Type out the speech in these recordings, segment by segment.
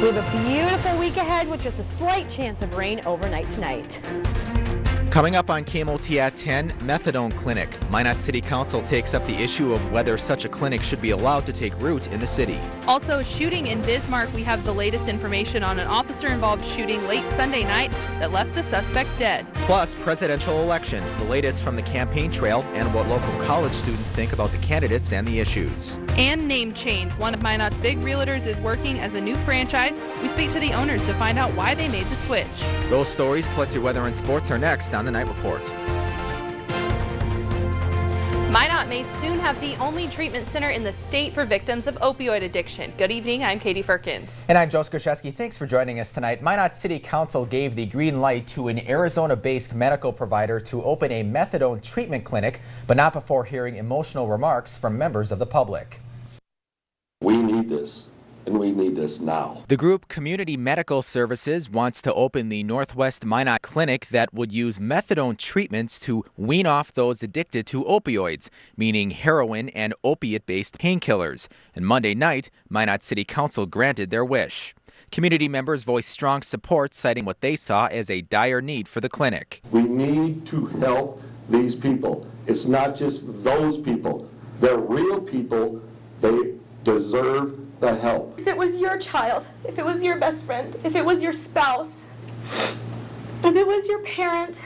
We have a beautiful week ahead with just a slight chance of rain overnight tonight. Coming up on KMOT at 10, methadone clinic. Minot City Council takes up the issue of whether such a clinic should be allowed to take root in the city. Also, shooting in Bismarck. We have the latest information on an officer-involved shooting late Sunday night that left the suspect dead. Plus, presidential election, the latest from the campaign trail and what local college students think about the candidates and the issues. And name change. One of Minot's big realtors is working as a new franchise. We speak to the owners to find out why they made the switch. Those stories plus your weather and sports are next on the Night Report. Minot may soon have the only treatment center in the state for victims of opioid addiction. Good evening, I'm Katie Firkins. And I'm Joe Skrzyszewski. Thanks for joining us tonight. Minot City Council gave the green light to an Arizona-based medical provider to open a methadone treatment clinic, but not before hearing emotional remarks from members of the public. We need this. And we need this now. The group Community Medical Services wants to open the Northwest Minot Clinic that would use methadone treatments to wean off those addicted to opioids, meaning heroin and opiate-based painkillers. And Monday night, Minot City Council granted their wish. Community members voiced strong support, citing what they saw as a dire need for the clinic. We need to help these people. It's not just those people. They're real people. They deserve the help. If it was your child, if it was your best friend, if it was your spouse, if it was your parent,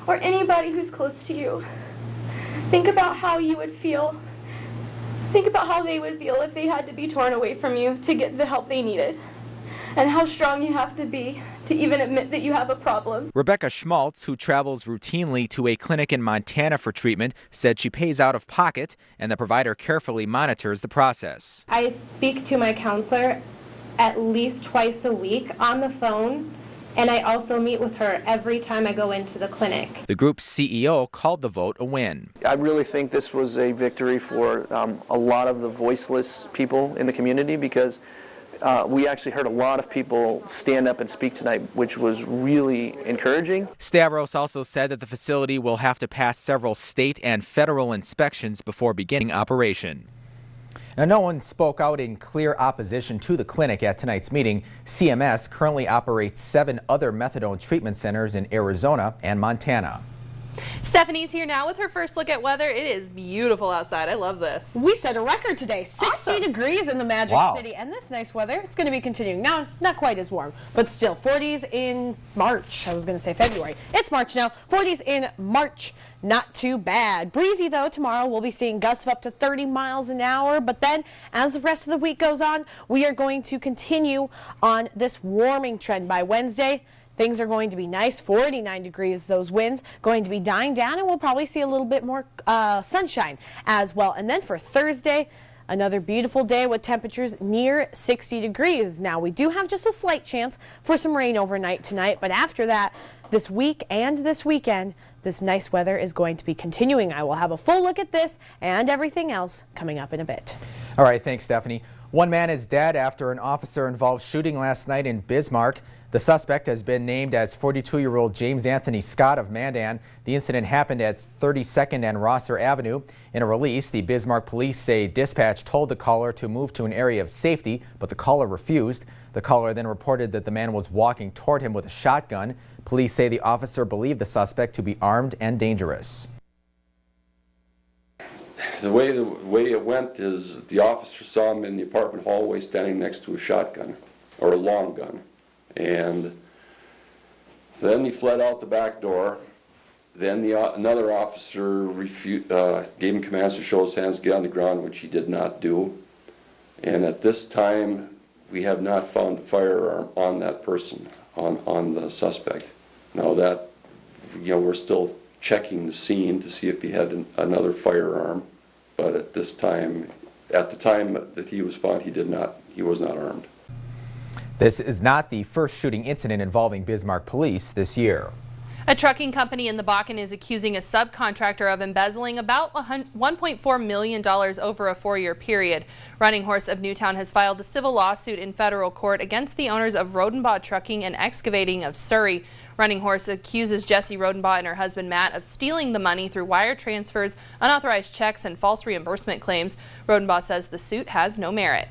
or anybody who's close to you, think about how you would feel. Think about how they would feel if they had to be torn away from you to get the help they needed, and how strong you have to be to even admit that you have a problem. Rebecca Schmaltz, who travels routinely to a clinic in Montana for treatment, said she pays out of pocket and the provider carefully monitors the process. I speak to my counselor at least twice a week on the phone, and I also meet with her every time I go into the clinic. The group's CEO called the vote a win. I really think this was a victory for a lot of the voiceless people in the community, because we actually heard a lot of people stand up and speak tonight, which was really encouraging. Stavros also said that the facility will have to pass several state and federal inspections before beginning operation. Now, no one spoke out in clear opposition to the clinic at tonight's meeting. CMS currently operates 7 other methadone treatment centers in Arizona and Montana. Stephanie's here now with her first look at weather. It is beautiful outside. I love this. We set a record today, 60 degrees in the Magic City, and this nice weather, it's going to be continuing. Now, not quite as warm, but still 40s in March. I was going to say February. It's March now. 40s in March. Not too bad. Breezy, though. Tomorrow we'll be seeing gusts of up to 30 miles an hour. But then, as the rest of the week goes on, we are going to continue on this warming trend. By Wednesday, things are going to be nice, 49 degrees, those winds going to be dying down, and we'll probably see a little bit more sunshine as well. And then for Thursday, another beautiful day with temperatures near 60 degrees. Now, we do have just a slight chance for some rain overnight tonight, but after that, this week and this weekend, this nice weather is going to be continuing. I will have a full look at this and everything else coming up in a bit. All right, thanks, Stephanie. One man is dead after an officer-involved shooting last night in Bismarck. The suspect has been named as 42-year-old James Anthony Scott of Mandan. The incident happened at 32nd and Rosser Avenue. In a release, the Bismarck police say dispatch told the caller to move to an area of safety, but the caller refused. The caller then reported that the man was walking toward him with a shotgun. Police say the officer believed the suspect to be armed and dangerous. The way it went is the officer saw him in the apartment hallway standing next to a shotgun, or a long gun. And then he fled out the back door. Then another officer gave him commands to show his hands, get on the ground, which he did not do. And at this time, we have not found a firearm on that person, on the suspect. Now that, we're still checking the scene to see if he had another firearm. But at this time, at the time that he was found, he was not armed. This is not the first shooting incident involving Bismarck police this year. A trucking company in the Bakken is accusing a subcontractor of embezzling about $1.4 million over a 4-year period. Running Horse of Newtown has filed a civil lawsuit in federal court against the owners of Rodenbaugh Trucking and Excavating of Surrey. Running Horse accuses Jessie Rodenbaugh and her husband Matt of stealing the money through wire transfers, unauthorized checks, and false reimbursement claims. Rodenbaugh says the suit has no merit.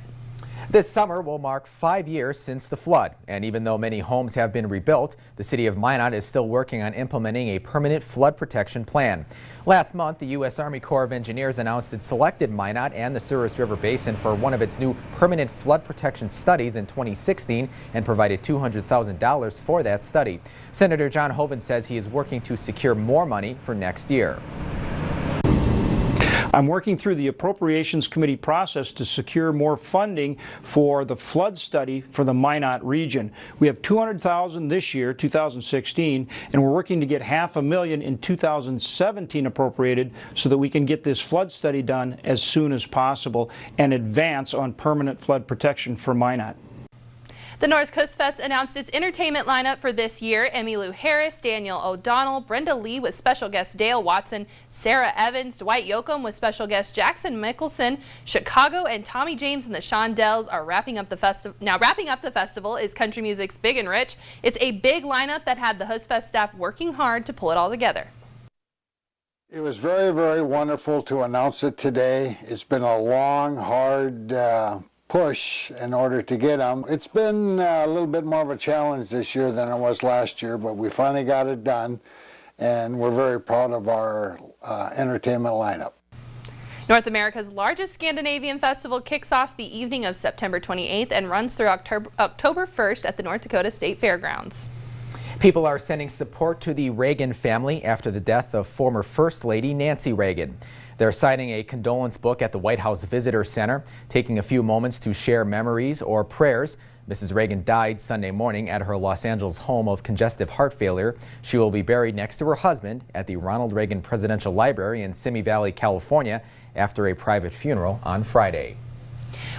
This summer will mark 5 years since the flood, and even though many homes have been rebuilt, the city of Minot is still working on implementing a permanent flood protection plan. Last month, the U.S. Army Corps of Engineers announced it selected Minot and the Souris River Basin for one of its new permanent flood protection studies in 2016 and provided $200,000 for that study. Senator John Hoeven says he is working to secure more money for next year. I'm working through the Appropriations Committee process to secure more funding for the flood study for the Minot region. We have $200,000 this year, 2016, and we're working to get $500,000 in 2017 appropriated so that we can get this flood study done as soon as possible and advance on permanent flood protection for Minot. The Norris Coast Fest announced its entertainment lineup for this year. Emmylou Harris, Daniel O'Donnell, Brenda Lee with special guest Dale Watson, Sarah Evans, Dwight Yoakam with special guest Jackson Mickelson, Chicago and Tommy James and the Shondells are wrapping up the festival. Now wrapping up the festival is country music's Big and Rich. It's a big lineup that had the Host Fest staff working hard to pull it all together. It was very, very wonderful to announce it today. It's been a long, hard push in order to get them. It's been a little bit more of a challenge this year than it was last year, but we finally got it done, and we're very proud of our entertainment lineup. North America's largest Scandinavian festival kicks off the evening of September 28th and runs through October 1st at the North Dakota State Fairgrounds. People are sending support to the Reagan family after the death of former First Lady Nancy Reagan. They're signing a condolence book at the White House Visitor Center, taking a few moments to share memories or prayers. Mrs. Reagan died Sunday morning at her Los Angeles home of congestive heart failure. She will be buried next to her husband at the Ronald Reagan Presidential Library in Simi Valley, California, after a private funeral on Friday.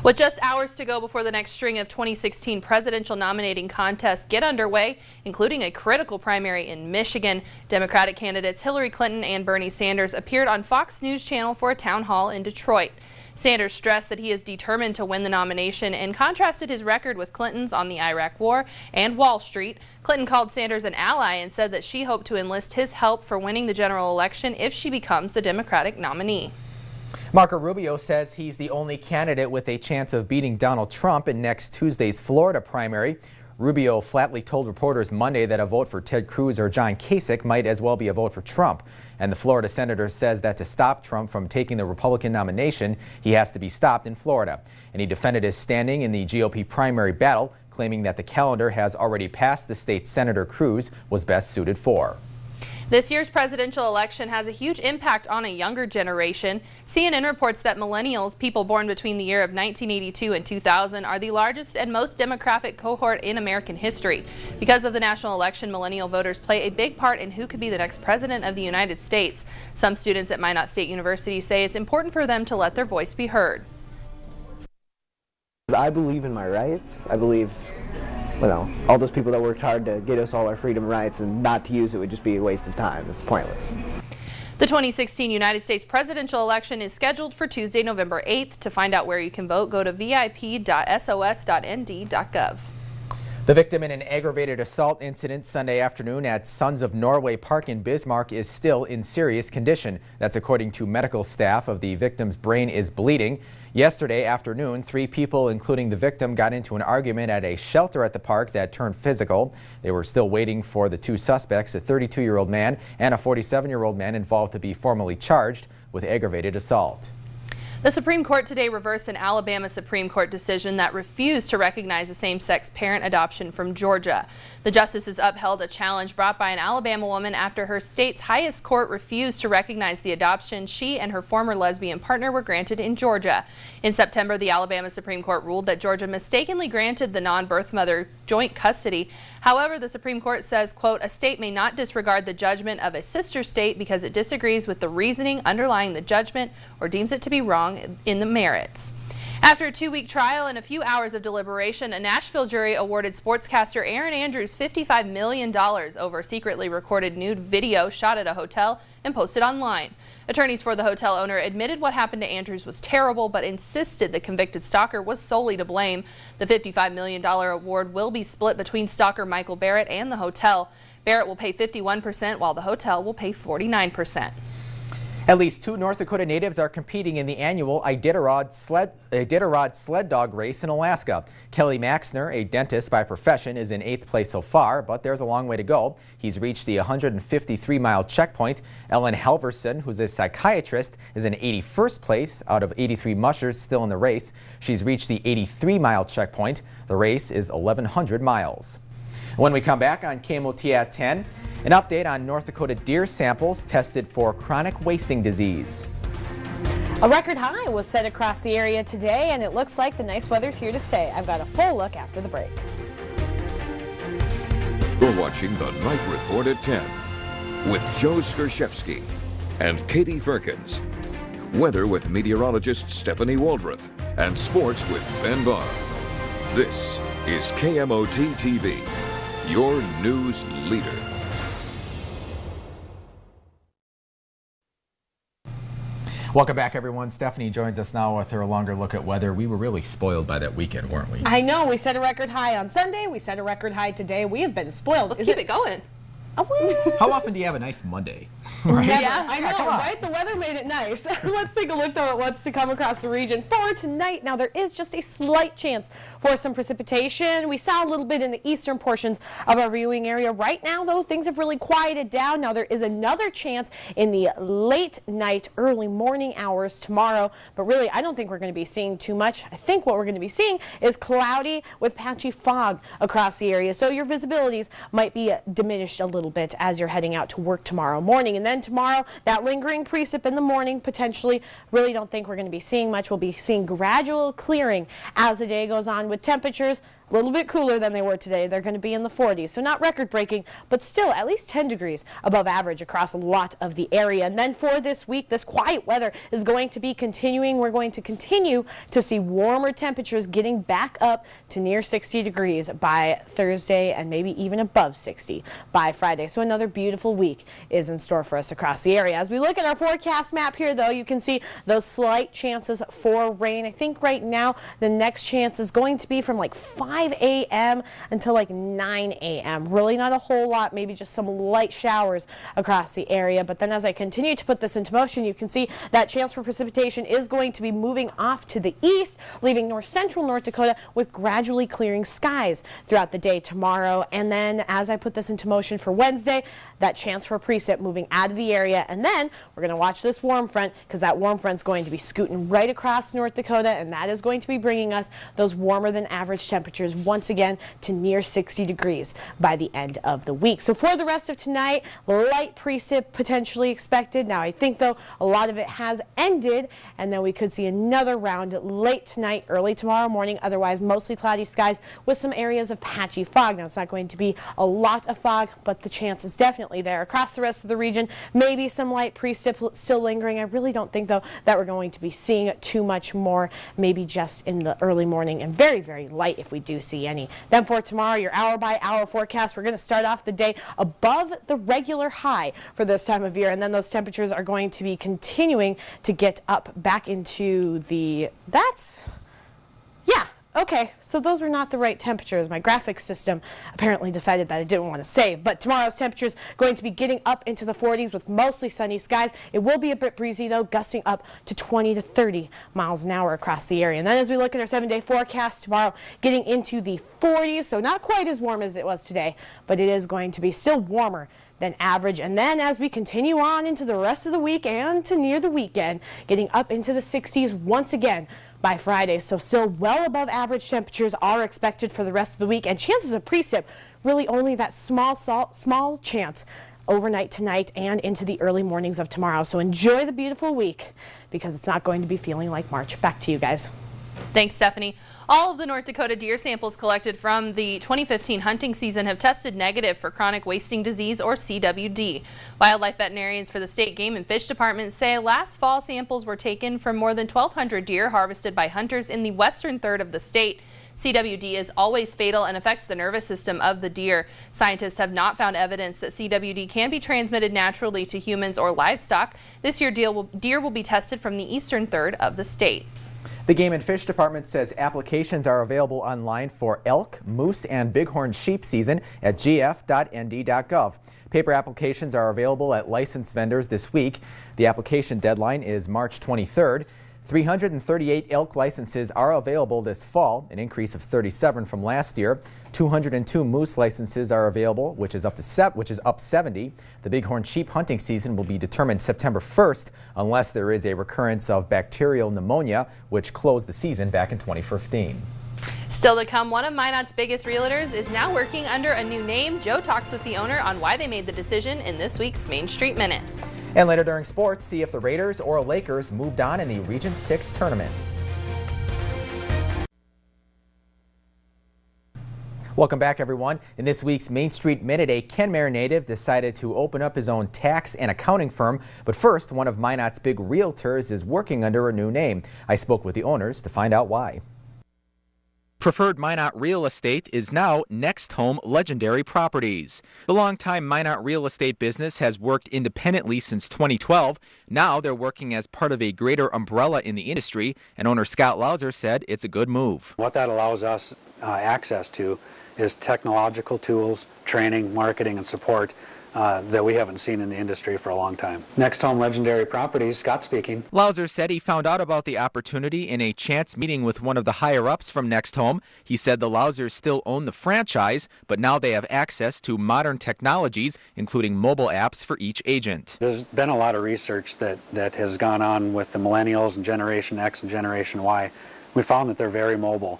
With just hours to go before the next string of 2016 presidential nominating contests get underway, including a critical primary in Michigan, Democratic candidates Hillary Clinton and Bernie Sanders appeared on Fox News Channel for a town hall in Detroit. Sanders stressed that he is determined to win the nomination and contrasted his record with Clinton's on the Iraq War and Wall Street. Clinton called Sanders an ally and said that she hoped to enlist his help for winning the general election if she becomes the Democratic nominee. Marco Rubio says he's the only candidate with a chance of beating Donald Trump in next Tuesday's Florida primary. Rubio flatly told reporters Monday that a vote for Ted Cruz or John Kasich might as well be a vote for Trump. And the Florida senator says that to stop Trump from taking the Republican nomination, he has to be stopped in Florida. And he defended his standing in the GOP primary battle, claiming that the calendar has already passed the state Senator Cruz was best suited for. This year's presidential election has a huge impact on a younger generation. CNN reports that millennials, people born between the year of 1982 and 2000, are the largest and most demographic cohort in American history. Because of the national election, millennial voters play a big part in who could be the next president of the United States. Some students at Minot State University say it's important for them to let their voice be heard. I believe in my rights. I believe, you know, all those people that worked hard to get us all our freedom and rights, and not to use it would just be a waste of time. It's pointless. The 2016 United States presidential election is scheduled for Tuesday, November 8th. To find out where you can vote, go to vip.sos.nd.gov. The victim in an aggravated assault incident Sunday afternoon at Sons of Norway Park in Bismarck is still in serious condition. That's according to medical staff. Of the victim's brain is bleeding. Yesterday afternoon, 3 people, including the victim, got into an argument at a shelter at the park that turned physical. They were still waiting for the 2 suspects, a 32-year-old man and a 47-year-old man, involved to be formally charged with aggravated assault. The Supreme Court today reversed an Alabama Supreme Court decision that refused to recognize a same-sex parent adoption from Georgia. The justices upheld a challenge brought by an Alabama woman after her state's highest court refused to recognize the adoption she and her former lesbian partner were granted in Georgia. In September, the Alabama Supreme Court ruled that Georgia mistakenly granted the non-birth mother joint custody. However, the Supreme Court says, quote, a state may not disregard the judgment of a sister state because it disagrees with the reasoning underlying the judgment or deems it to be wrong in the merits. After a 2-week trial and a few hours of deliberation, a Nashville jury awarded sportscaster Aaron Andrews $55 million over secretly recorded nude video shot at a hotel and posted online. Attorneys for the hotel owner admitted what happened to Andrews was terrible, but insisted the convicted stalker was solely to blame. The $55 million award will be split between stalker Michael Barrett and the hotel. Barrett will pay 51%, while the hotel will pay 49%. At least 2 North Dakota natives are competing in the annual Iditarod sled dog race in Alaska. Kelly Maxner, a dentist by profession, is in 8th place so far, but there's a long way to go. He's reached the 153-mile checkpoint. Ellen Halverson, who's a psychiatrist, is in 81st place out of 83 mushers still in the race. She's reached the 83-mile checkpoint. The race is 1,100 miles. When we come back on KMOT at 10, an update on North Dakota deer samples tested for chronic wasting disease. A record high was set across the area today, and it looks like the nice weather's here to stay. I've got a full look after the break. You're watching the Night Report at 10 with Joe Skrzypski and Katie Firkins. Weather with meteorologist Stephanie Waldrop and sports with Ben Barr. This is KMOT-TV, your news leader. Welcome back, everyone. Stephanie joins us now with her longer look at weather. We were really spoiled by that weekend, weren't we? I know. We set a record high on Sunday. We set a record high today. We have been spoiled. Let's keep it going. How often do you have a nice Monday? Right? Yeah, I know, right? The weather made it nice. Let's take a look, though, at what's to come across the region for tonight. Now, there is just a slight chance for some precipitation. We saw a little bit in the eastern portions of our viewing area. Right now, though, things have really quieted down. Now, there is another chance in the late night, early morning hours tomorrow. But really, I don't think we're going to be seeing too much. I think what we're going to be seeing is cloudy with patchy fog across the area. So your visibilities might be diminished a little bit as you're heading out to work tomorrow morning. And then tomorrow, that lingering precip in the morning, potentially. Really don't think we're going to be seeing much. We'll be seeing gradual clearing as the day goes on, with temperatures a little bit cooler than they were today. They're going to be in the 40s, so not record-breaking, but still at least 10 degrees above average across a lot of the area. And then for this week, this quiet weather is going to be continuing. We're going to continue to see warmer temperatures getting back up to near 60 degrees by Thursday, and maybe even above 60 by Friday. So another beautiful week is in store for us across the area. As we look at our forecast map here, though, you can see those slight chances for rain. I think right now the next chance is going to be from like 5 a.m. until like 9 a.m. Really not a whole lot, maybe just some light showers across the area. But then as I continue to put this into motion, you can see that chance for precipitation is going to be moving off to the east, leaving north central North Dakota with gradually clearing skies throughout the day tomorrow. And then as I put this into motion for Wednesday, that chance for precip moving out of the area. And then we're going to watch this warm front, because that warm front's going to be scooting right across North Dakota, and that is going to be bringing us those warmer than average temperatures once again to near 60 degrees by the end of the week. So for the rest of tonight, light precip potentially expected. Now I think, though, a lot of it has ended, and then we could see another round late tonight, early tomorrow morning. Otherwise, mostly cloudy skies with some areas of patchy fog. Now it's not going to be a lot of fog, but the chance is definitely there across the rest of the region. Maybe some light precip still lingering. I really don't think, though, that we're going to be seeing too much more, maybe just in the early morning, and very, very light if we do see any. Then for tomorrow, your hour-by-hour forecast, we're going to start off the day above the regular high for this time of year, and then those temperatures are going to be continuing to get up back into the, okay, so those were not the right temperatures. My graphics system apparently decided that I didn't want to save. But tomorrow's temperatures going to be getting up into the 40s with mostly sunny skies. It will be a bit breezy, though, gusting up to 20 to 30 miles an hour across the area. And then as we look at our 7-day forecast tomorrow, getting into the 40s, so not quite as warm as it was today, but it is going to be still warmer than average. And then as we continue on into the rest of the week and to near the weekend, getting up into the 60s once again by Friday. So still well above average temperatures are expected for the rest of the week, and chances of precip really only that small chance overnight tonight and into the early mornings of tomorrow. So enjoy the beautiful week, because it's not going to be feeling like March. Back to you guys. Thanks, Stephanie. All of the North Dakota deer samples collected from the 2015 hunting season have tested negative for chronic wasting disease, or CWD. Wildlife veterinarians for the State Game and Fish Department say last fall samples were taken from more than 1,200 deer harvested by hunters in the western third of the state. CWD is always fatal and affects the nervous system of the deer. Scientists have not found evidence that CWD can be transmitted naturally to humans or livestock. This year, deer will be tested from the eastern third of the state. The Game and Fish Department says applications are available online for elk, moose, and bighorn sheep season at gf.nd.gov. Paper applications are available at licensed vendors this week. The application deadline is March 23rd. 338 elk licenses are available this fall, an increase of 37 from last year. 202 moose licenses are available, which is up 70. The bighorn sheep hunting season will be determined September 1st unless there is a recurrence of bacterial pneumonia, which closed the season back in 2015. Still to come, one of Minot's biggest realtors is now working under a new name. Joe talks with the owner on why they made the decision in this week's Main Street Minute. And later during sports, see if the Raiders or Lakers moved on in the Region 6 tournament. Welcome back, everyone. In this week's Main Street Minute, a Kenmare native decided to open up his own tax and accounting firm. But first, one of Minot's big realtors is working under a new name. I spoke with the owners to find out why. Preferred Minot Real Estate is now Next Home Legendary Properties. The longtime Minot real estate business has worked independently since 2012. Now they're working as part of a greater umbrella in the industry, and owner Scott Lauser said it's a good move. What that allows us access to is technological tools, training, marketing, and support that we haven't seen in the industry for a long time. Next Home Legendary Properties, Scott speaking. Lauser said he found out about the opportunity in a chance meeting with one of the higher-ups from Next Home. He said the Lausers still own the franchise, but now they have access to modern technologies, including mobile apps for each agent. There's been a lot of research that has gone on with the millennials and Generation X and Generation Y. We found that they're very mobile.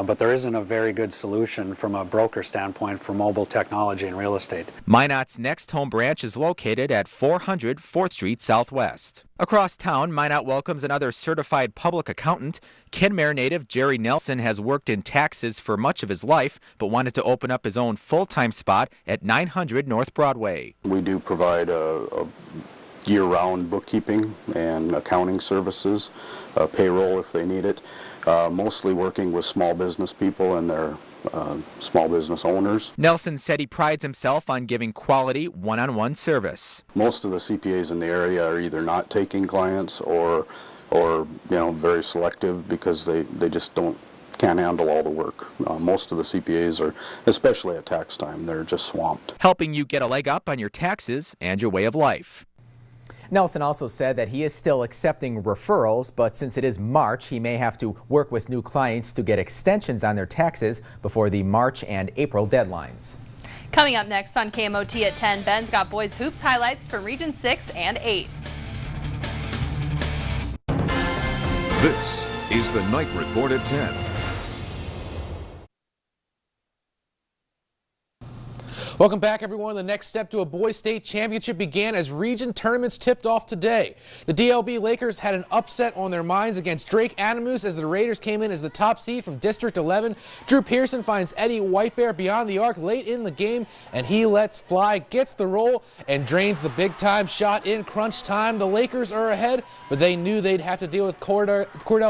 But there isn't a very good solution from a broker standpoint for mobile technology in real estate. Minot's Next Home branch is located at 400 4th Street Southwest. Across town, Minot welcomes another certified public accountant. Kenmare native Jerry Nelson has worked in taxes for much of his life, but wanted to open up his own full-time spot at 900 North Broadway. We do provide a year-round bookkeeping and accounting services, payroll if they need it. Mostly working with small business people and their small business owners. Nelson said he prides himself on giving quality one-on-one service. Most of the CPAs in the area are either not taking clients or very selective because they just can't handle all the work. Most of the CPAs are, especially at tax time, they're just swamped. Helping you get a leg up on your taxes and your way of life. Nelson also said that he is still accepting referrals, but since it is March, he may have to work with new clients to get extensions on their taxes before the March and April deadlines. Coming up next on KMOT at 10, Ben's got boys hoops highlights from Region 6 and 8. This is the Night Report at 10. Welcome back, everyone. The next step to a boys state championship began as region tournaments tipped off today. The DLB Lakers had an upset on their minds against Drake Adamus as the Raiders came in as the top seed from District 11. Drew Pearson finds Eddie Whitebear beyond the arc late in the game, and he lets fly, gets the roll, and drains the big-time shot in crunch time. The Lakers are ahead, but they knew they'd have to deal with Cordell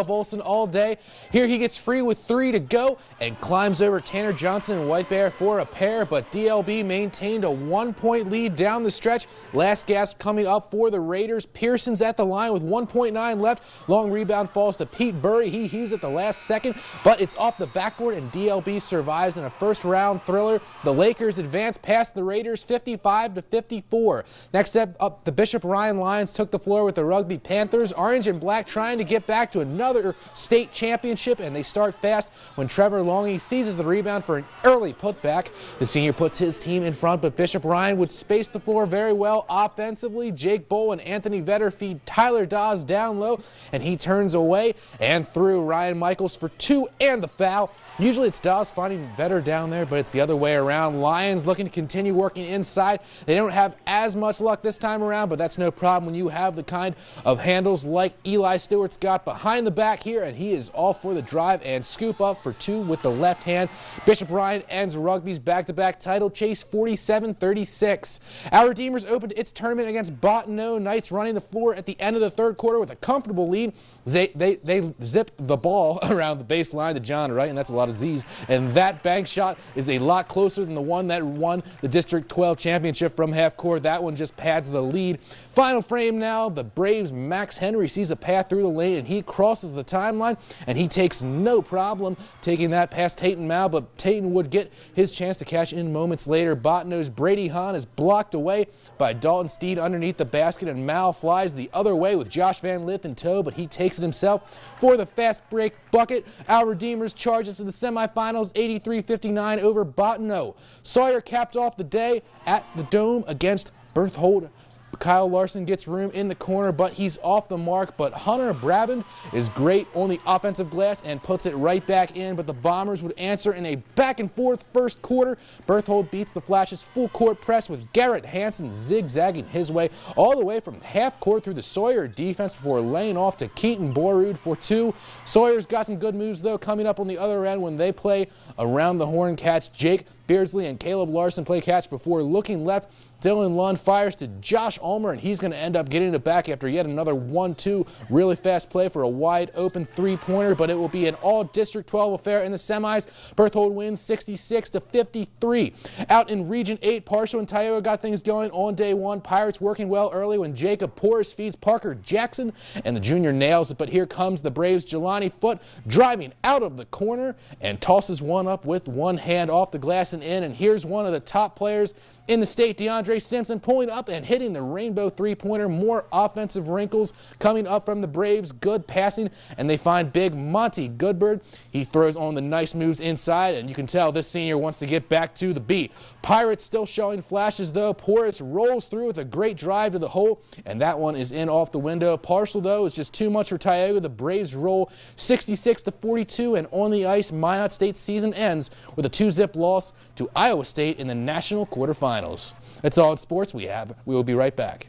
Volson all day. Here he gets free with 3 to go and climbs over Tanner Johnson and Whitebear for a pair, but DLB maintained a 1-point lead down the stretch. Last gasp coming up for the Raiders. Pearson's at the line with 1.9 left. Long rebound falls to Pete Burry. He heaves at the last second, but it's off the backboard and DLB survives in a first-round thriller. The Lakers advance past the Raiders 55-54. Next up, the Bishop Ryan Lions took the floor with the Rugby Panthers. Orange and black trying to get back to another state championship, and they start fast when Trevor Longy seizes the rebound for an early putback. The senior puts his team in front, but Bishop Ryan would space the floor very well offensively. Jake Bowl and Anthony Vetter feed Tyler Dawes down low, and he turns away and through Ryan Michaels for 2 and the foul. Usually it's Dawes finding Vetter down there, but it's the other way around. Lions looking to continue working inside. They don't have as much luck this time around, but that's no problem when you have the kind of handles like Eli Stewart's got behind the back here, and he is all for the drive and scoop up for 2 with the left hand. Bishop Ryan ends Rugby's back-to-back title chase East 47-36. Our Redeemers opened its tournament against Bottineau. Knights running the floor at the end of the third quarter with a comfortable lead. They zip the ball around the baseline to John Wright, and that's a lot of Z's. And that bank shot is a lot closer than the one that won the District 12 championship from half court. That one just pads the lead. Final frame now, the Braves' Max Henry sees a path through the lane, and he crosses the timeline, and he takes no problem taking that past Tayton Mao, but Tayton would get his chance to cash in moments later. Bottineau's Brady Hahn is blocked away by Dalton Steed underneath the basket, and Mao flies the other way with Josh Van Lith in tow, but he takes it himself for the fast break bucket. Our Redeemers charges to the semifinals 83-59 over Bottineau. Sawyer capped off the day at the Dome against Berthold. Kyle Larson gets room in the corner, but he's off the mark. But Hunter Brabant is great on the offensive glass and puts it right back in. But the Bombers would answer in a back-and-forth first quarter. Berthold beats the Flash's full-court press with Garrett Hansen zigzagging his way all the way from half-court through the Sawyer defense before laying off to Keaton Borrud for two. Sawyer's got some good moves, though, coming up on the other end when they play around the horn catch. Jake Beardsley and Caleb Larson play catch before looking left. Dylan Lund fires to Josh Ulmer, and he's going to end up getting it back after yet another 1-2 really fast play for a wide open three-pointer, but it will be an all District 12 affair in the semis. Berthold wins 66-53. Out in Region 8, Parshall and Tioga got things going on day one. Pirates working well early when Jacob Porras feeds Parker Jackson, and the junior nails it, but here comes the Braves' Jelani Foote driving out of the corner and tosses one up with one hand off the glass and in, and here's one of the top players in the state, DeAndre Simpson, pulling up and hitting the rainbow three-pointer. More offensive wrinkles coming up from the Braves. Good passing, and they find big Monty Goodbird. He throws on the nice moves inside, and you can tell this senior wants to get back to the beat. Pirates still showing flashes, though. Porras rolls through with a great drive to the hole, and that one is in off the window. Parshall, though, is just too much for Tioga. The Braves roll 66-42, and on the ice, Minot State season ends with a 2-zip loss to Iowa State in the national quarterfinals. That's all in sports we have. We will be right back.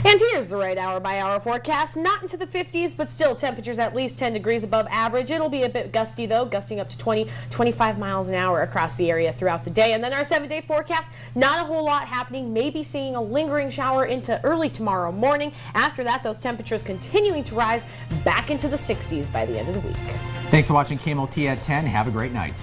And here's the right hour-by-hour forecast. Not into the 50s, but still temperatures at least 10 degrees above average. It'll be a bit gusty, though, gusting up to 20-25 miles an hour across the area throughout the day. And then our 7-day forecast, not a whole lot happening. Maybe seeing a lingering shower into early tomorrow morning. After that, those temperatures continuing to rise back into the 60s by the end of the week. Thanks for watching KMOT at 10. Have a great night.